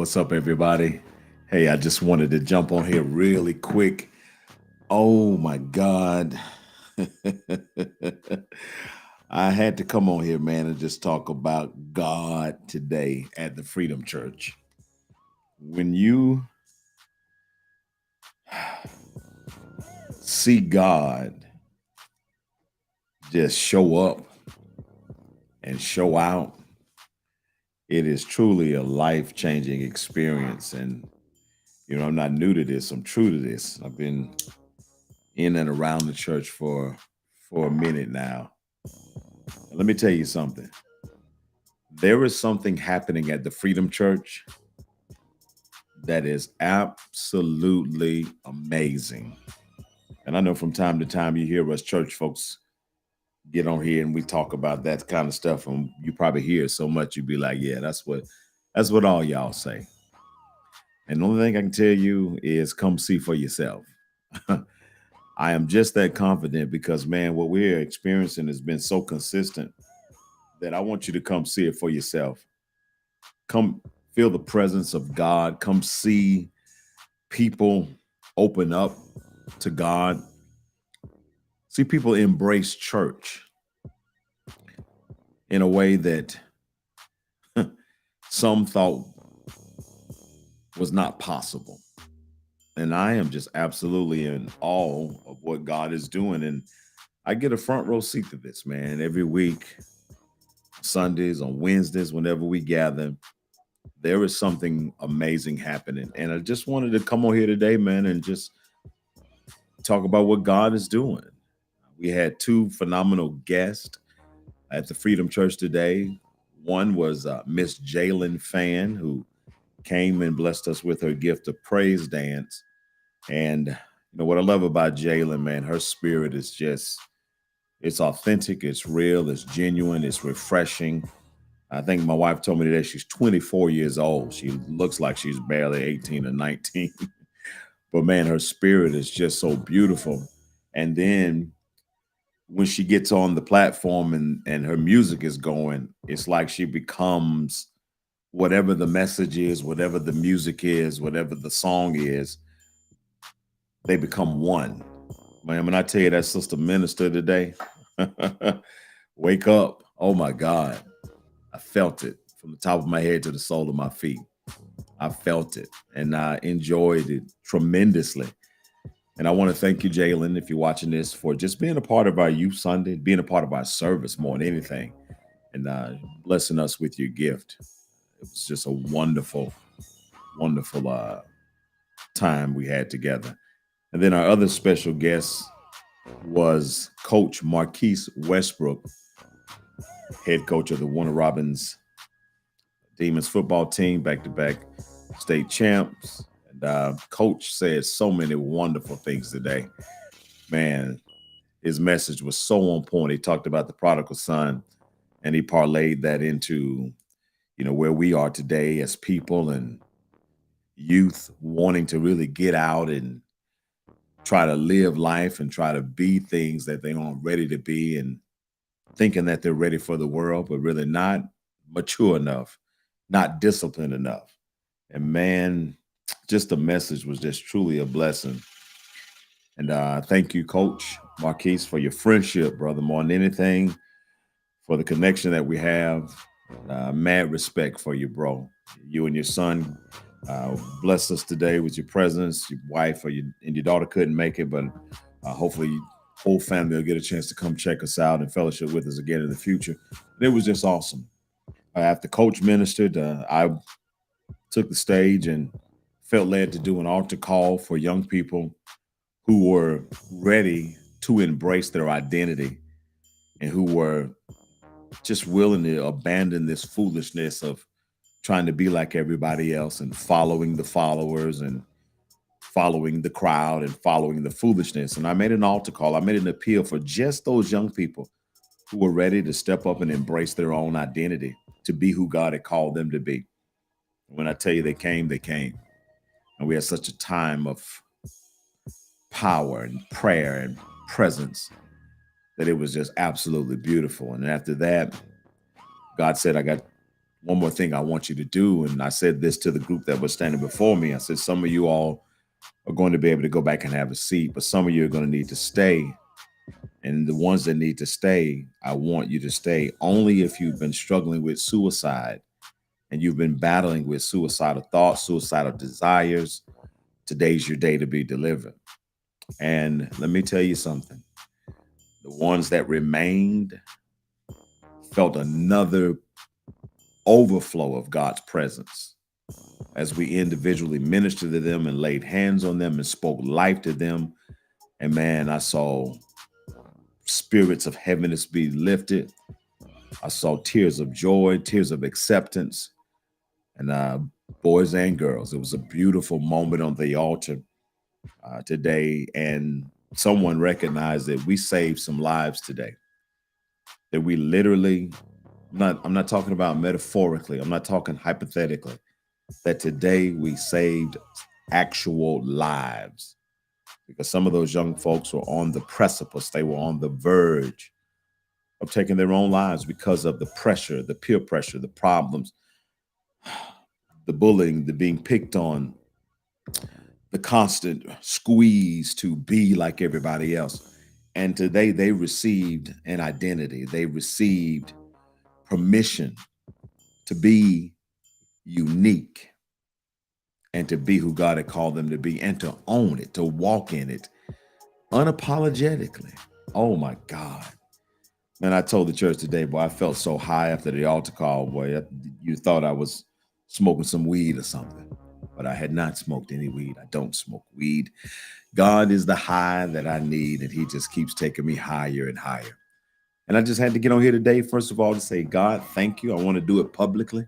What's up, everybody? Hey, I just wanted to jump on here really quick. Oh my God. I had to come on here, man, and just talk about God today at the Freedom Church. When you see God just show up and show out, it is truly a life changing experience. And, I'm not new to this, I'm true to this. I've been in and around the church for a minute now. Let me tell you something. There is something happening at the Freedom Church that is absolutely amazing. And I know from time to time you hear us church folks get on here and we talk about that kind of stuff, and you probably hear it so much you'd be like, yeah, that's what all y'all say. And the only thing I can tell you is come see for yourself. I am just that confident because, man, what we're experiencing has been so consistent that I want you to come see it for yourself. Come feel the presence of God. Come see people open up to God. See people embrace church in a way that some thought was not possible. And I am just absolutely in awe of what God is doing. And I get a front row seat to this, man. Every week, Sundays, on Wednesdays, whenever we gather, there is something amazing happening. And I just wanted to come on here today, man, and just talk about what God is doing. We had two phenomenal guests at the Freedom Church today. One was Miss Jalen Fan, who came and blessed us with her gift of praise dance. And what I love about Jalen, man, her spirit is just, it's authentic, it's real, it's genuine, it's refreshing. I think my wife told me today she's 24 years old. She looks like she's barely 18 or 19. But man, her spirit is just so beautiful. And then when she gets on the platform and her music is going, it's like she becomes whatever the message is, whatever the music is, whatever the song is, they become one. Man, when I tell you that sister minister today, wake up. Oh my God. I felt it from the top of my head to the sole of my feet. I felt it and I enjoyed it tremendously. And I want to thank you, Jalen, if you're watching this, for just being a part of our Youth Sunday, being a part of our service more than anything, and blessing us with your gift. It was just a wonderful, wonderful time we had together. And then our other special guest was Coach Marquise Westbrook, head coach of the Warner Robins Demons football team, back-to-back state champs. And Coach said so many wonderful things today. Man, his message was so on point. He talked about the prodigal son, and he parlayed that into, where we are today as people and youth wanting to really get out and try to live life and try to be things that they aren't ready to be, and thinking that they're ready for the world, but really not mature enough, not disciplined enough. And man, just the message was just truly a blessing. And thank you, Coach Marquise, for your friendship, brother, more than anything, for the connection that we have. Mad respect for you, bro. You and your son blessed us today with your presence. Your wife and your daughter couldn't make it, but hopefully your whole family will get a chance to come check us out and fellowship with us again in the future. And it was just awesome. After Coach ministered, I took the stage and felt led to do an altar call for young people who were ready to embrace their identity and who were just willing to abandon this foolishness of trying to be like everybody else and following the followers and following the crowd and following the foolishness. And I made an altar call. I made an appeal for just those young people who were ready to step up and embrace their own identity, to be who God had called them to be. When I tell you they came, they came. And we had such a time of power and prayer and presence that it was just absolutely beautiful. And after that, God said, I got one more thing I want you to do. And I said this to the group that was standing before me. I said, some of you all are going to be able to go back and have a seat, but some of you are going to need to stay. And the ones that need to stay, I want you to stay only if you've been struggling with suicide and you've been battling with suicidal thoughts, suicidal desires. Today's your day to be delivered. And let me tell you something. The ones that remained felt another overflow of God's presence as we individually ministered to them and laid hands on them and spoke life to them. And man, I saw spirits of heaviness be lifted. I saw tears of joy, tears of acceptance, and boys and girls. It was a beautiful moment on the altar today. And someone recognized that we saved some lives today. That we literally, I'm not talking about metaphorically, I'm not talking hypothetically, that today we saved actual lives, because some of those young folks were on the precipice, they were on the verge of taking their own lives because of the pressure, the peer pressure, the problems, the bullying, the being picked on, the constant squeeze to be like everybody else. And today they received an identity, they received permission to be unique and to be who God had called them to be and to own it, to walk in it unapologetically. Oh my God. Man, I told the church today, boy, I felt so high after the altar call, boy. You thought I was smoking some weed or something, but I had not smoked any weed. I don't smoke weed. God is the high that I need, and he just keeps taking me higher and higher. And I just had to get on here today, first of all, to say, God, thank you. I want to do it publicly.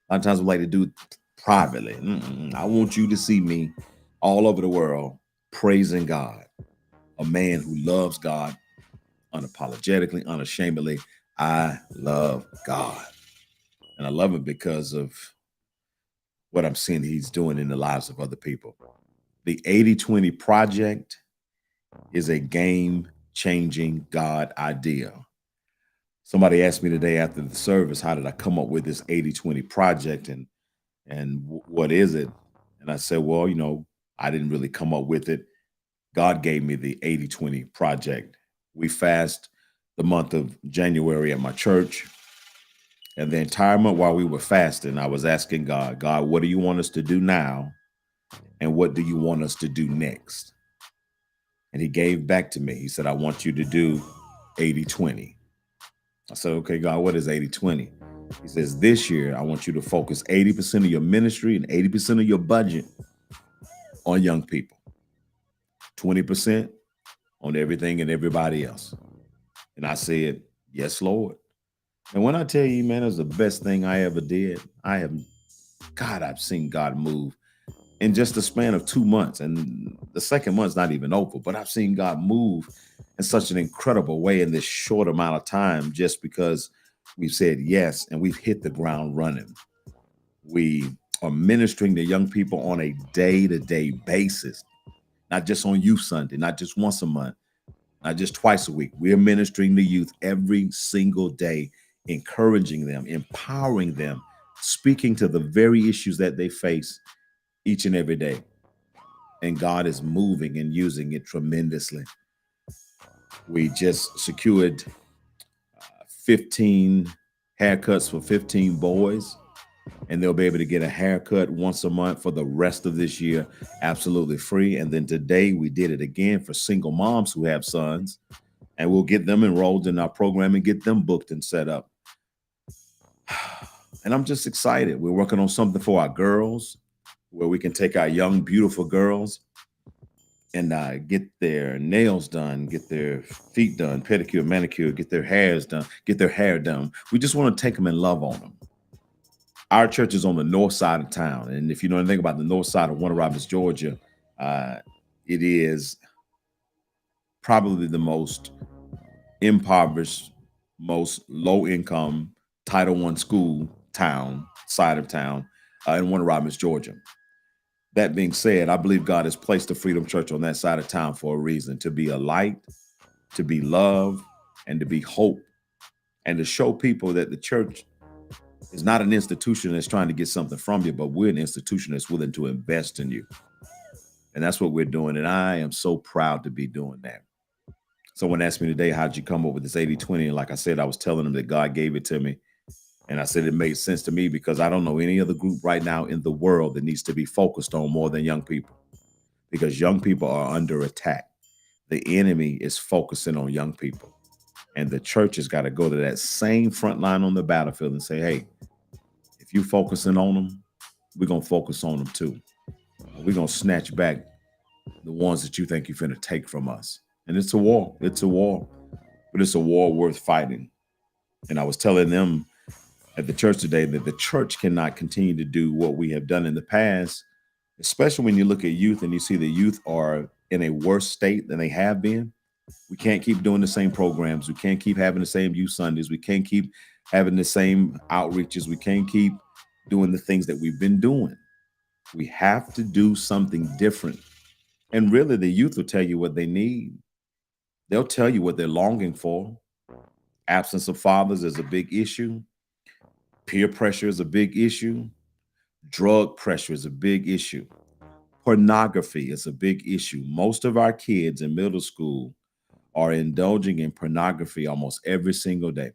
A lot of times I like to do it privately. I want you to see me all over the world praising God, a man who loves God unapologetically, unashamedly. I love God. And I love it because of what I'm seeing he's doing in the lives of other people. The 80/20 project is a game-changing God idea. Somebody asked me today after the service, how did I come up with this 80/20 project and what is it? And I said, well, I didn't really come up with it. God gave me the 80/20 project. We fast the month of January at my church. And the entire month while we were fasting, I was asking God, what do you want us to do now? And what do you want us to do next? And he gave back to me. He said, I want you to do 80/20. I said, okay, God, what is 80/20? He says, this year, I want you to focus 80% of your ministry and 80% of your budget on young people, 20% on everything and everybody else. And I said, yes, Lord. And when I tell you, man, it was the best thing I ever did. I've seen God move in just the span of 2 months. And the second month's not even over, but I've seen God move in such an incredible way in this short amount of time, just because we've said yes and we've hit the ground running. We are ministering to young people on a day-to-day basis, not just on Youth Sunday, not just once a month, not just twice a week. We're ministering to youth every single day, encouraging them, empowering them, speaking to the very issues that they face each and every day. And God is moving and using it tremendously. We just secured 15 haircuts for 15 boys, and they'll be able to get a haircut once a month for the rest of this year, absolutely free. And then today we did it again for single moms who have sons, and we'll get them enrolled in our program and get them booked and set up. And I'm just excited. We're working on something for our girls where we can take our young, beautiful girls and get their nails done, get their feet done, pedicure, manicure, get their hairs done, get their hair done. We just want to take them and love on them. Our church is on the north side of town. And if you know anything about the north side of Warner Robins, Georgia, it is probably the most impoverished, most low-income Title I school side of town in Warner Robins, Georgia. That being said, I believe God has placed the Freedom Church on that side of town for a reason, to be a light, to be love, and to be hope, and to show people that the church It's not an institution that's trying to get something from you, but we're an institution that's willing to invest in you. And that's what we're doing. And I am so proud to be doing that. Someone asked me today, how'd you come up with this 80/20? And like I said, I was telling them that God gave it to me. And I said it made sense to me because I don't know any other group right now in the world that needs to be focused on more than young people, because young people are under attack. The enemy is focusing on young people. And the church has got to go to that same front line on the battlefield and say, hey, if you're focusing on them, we're going to focus on them too. We're going to snatch back the ones that you think you're going to take from us. And it's a war. It's a war. But it's a war worth fighting. And I was telling them at the church today that the church cannot continue to do what we have done in the past, especially when you look at youth and you see the youth are in a worse state than they have been. We can't keep doing the same programs. We can't keep having the same youth Sundays. We can't keep having the same outreaches. We can't keep doing the things that we've been doing. We have to do something different. And really, the youth will tell you what they need. They'll tell you what they're longing for. Absence of fathers is a big issue. Peer pressure is a big issue. Drug pressure is a big issue. Pornography is a big issue. Most of our kids in middle school are indulging in pornography almost every single day.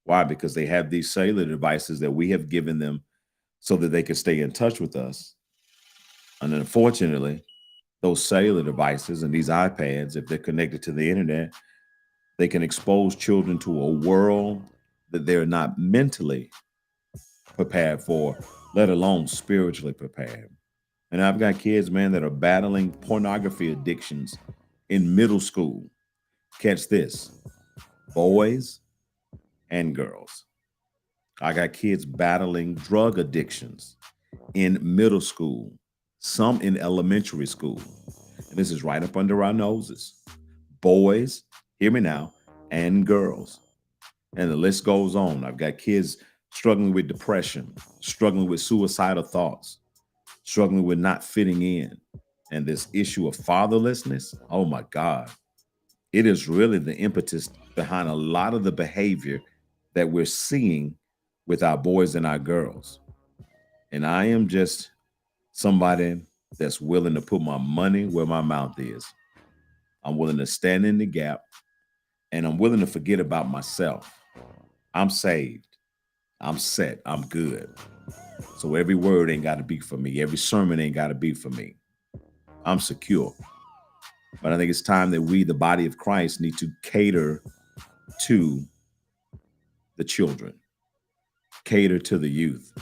Why? Because they have these cellular devices that we have given them so that they can stay in touch with us. And unfortunately, those cellular devices and these iPads, if they're connected to the internet, they can expose children to a world that they're not mentally prepared for, let alone spiritually prepared. And I've got kids, man, that are battling pornography addictions in middle school. Catch this, boys and girls. I got kids battling drug addictions in middle school, some in elementary school. And this is right up under our noses. Boys, hear me now, and girls. And the list goes on. I've got kids struggling with depression, struggling with suicidal thoughts, struggling with not fitting in. And this issue of fatherlessness, oh my God, it is really the impetus behind a lot of the behavior that we're seeing with our boys and our girls. And I am just somebody that's willing to put my money where my mouth is. I'm willing to stand in the gap, and I'm willing to forget about myself. I'm saved. I'm set. I'm good. So every word ain't got to be for me. Every sermon ain't got to be for me. I'm secure. But I think it's time that we, the body of Christ, need to cater to the children, cater to the youth,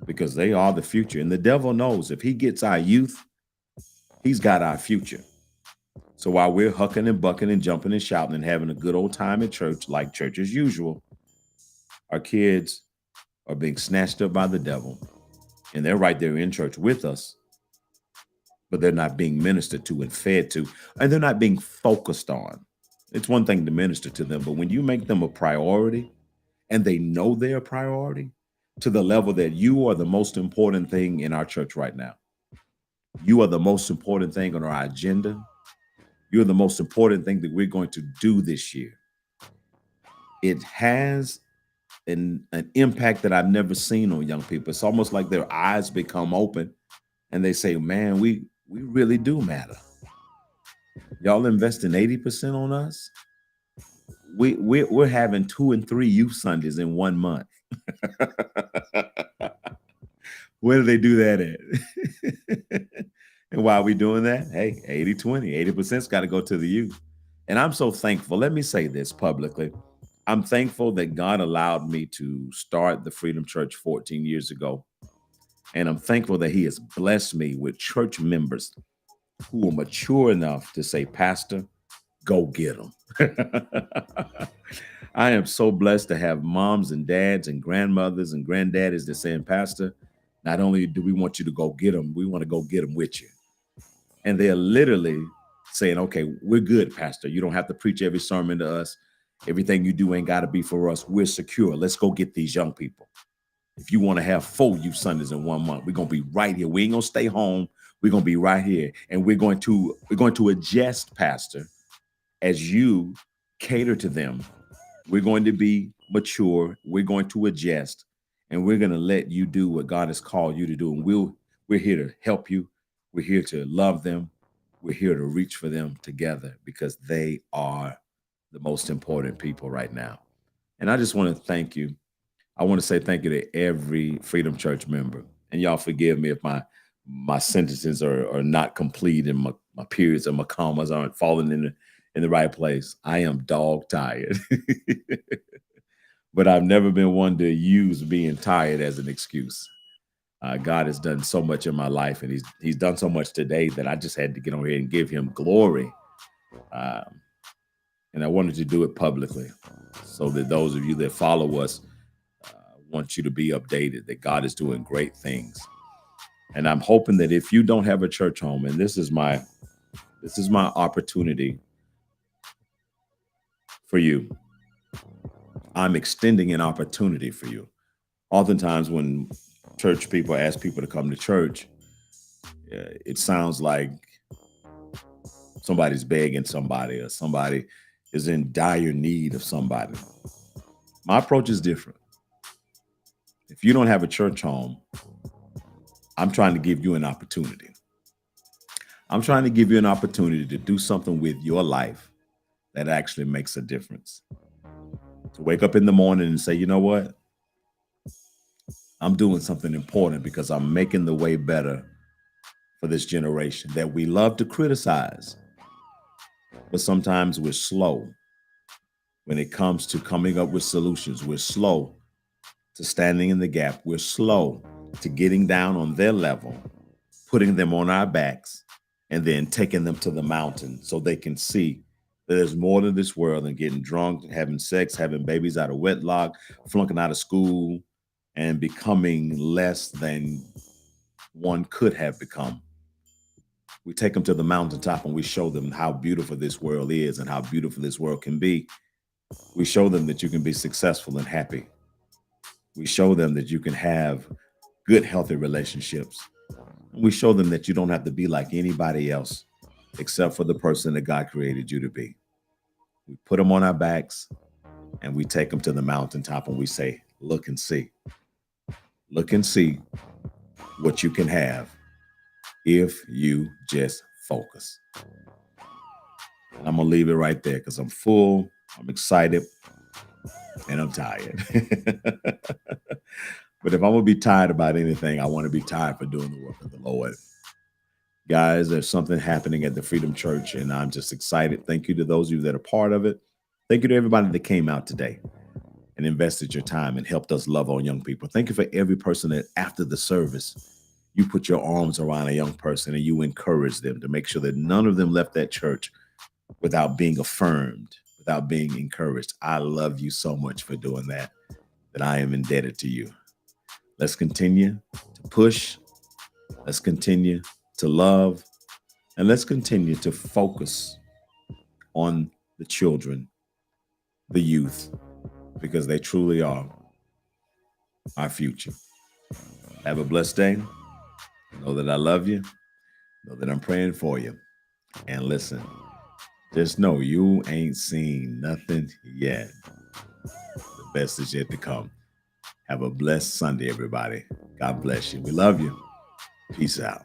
because they are the future. And the devil knows if he gets our youth, he's got our future. So while we're hucking and bucking and jumping and shouting and having a good old time at church, like church as usual, our kids are being snatched up by the devil. And they're right there in church with us, but they're not being ministered to and fed to, and they're not being focused on. It's one thing to minister to them, but when you make them a priority and they know they're a priority to the level that you are the most important thing in our church right now, you are the most important thing on our agenda. You're the most important thing that we're going to do this year. It has an impact that I've never seen on young people. It's almost like their eyes become open and they say, man, we really do matter. Y'all investing 80% on us. We're having 2 and 3 youth Sundays in 1 month. Where do they do that at? And why are we doing that? Hey, 80/20, 80%'s got to go to the youth. And I'm so thankful. Let me say this publicly. I'm thankful that God allowed me to start the Freedom Church 14 years ago. And I'm thankful that he has blessed me with church members who are mature enough to say, Pastor, go get them. I am so blessed to have moms and dads and grandmothers and granddaddies that saying, Pastor, not only do we want you to go get them, we want to go get them with you. And they're literally saying, okay, we're good, Pastor. You don't have to preach every sermon to us. Everything you do ain't got to be for us. We're secure. Let's go get these young people. If you want to have 4 youth Sundays in 1 month, we're going to be right here. We ain't going to stay home. We're going to be right here. And we're going to adjust, Pastor, as you cater to them. We're going to be mature. We're going to adjust. and we're going to let you do what God has called you to do. And we're here to help you. We're here to love them. We're here to reach for them together because they are the most important people right now. And I just want to thank you. I want to say thank you to every Freedom Church member. And y'all forgive me if my sentences are not complete and my periods and my commas aren't falling in the right place. I am dog tired. But I've never been one to use being tired as an excuse. God has done so much in my life, and He's done so much today that I just had to get on here and give Him glory. Um, and I wanted to do it publicly, so that those of you that follow us want you to be updated that God is doing great things. And I'm hoping that if you don't have a church home, and this is my opportunity for you, I'm extending an opportunity for you. Oftentimes when church people ask people to come to church, it sounds like somebody's begging somebody or somebody is in dire need of somebody. My approach is different. If you don't have a church home, I'm trying to give you an opportunity. I'm trying to give you an opportunity to do something with your life that actually makes a difference. To wake up in the morning and say, you know what? I'm doing something important because I'm making the way better for this generation that we love to criticize. But sometimes we're slow when it comes to coming up with solutions. We're slow to standing in the gap. We're slow to getting down on their level, putting them on our backs, and then taking them to the mountain so they can see that there's more to this world than getting drunk, having sex, having babies out of wedlock, flunking out of school, and becoming less than one could have become. We take them to the mountaintop and we show them how beautiful this world is and how beautiful this world can be. We show them that you can be successful and happy. We show them that you can have good, healthy relationships. We show them that you don't have to be like anybody else except for the person that God created you to be. We put them on our backs and we take them to the mountaintop and we say, look and see. Look and see what you can have if you just focus. And I'm going to leave it right there because I'm full, I'm excited, and I'm tired. But if I'm going to be tired about anything, I want to be tired for doing the work of the Lord. Guys, there's something happening at the Freedom Church, and I'm just excited. Thank you to those of you that are part of it. Thank you to everybody that came out today and invested your time and helped us love on young people. Thank you for every person that after the service, you put your arms around a young person and you encourage them to make sure that none of them left that church without being affirmed, without being encouraged. I love you so much for doing that I am indebted to you. Let's continue to push. Let's continue to love. And let's continue to focus on the children, the youth, because they truly are our future. Have a blessed day. Know that I love you. Know that I'm praying for you. And listen, just know you ain't seen nothing yet. The best is yet to come. Have a blessed Sunday, everybody. God bless you. We love you. Peace out.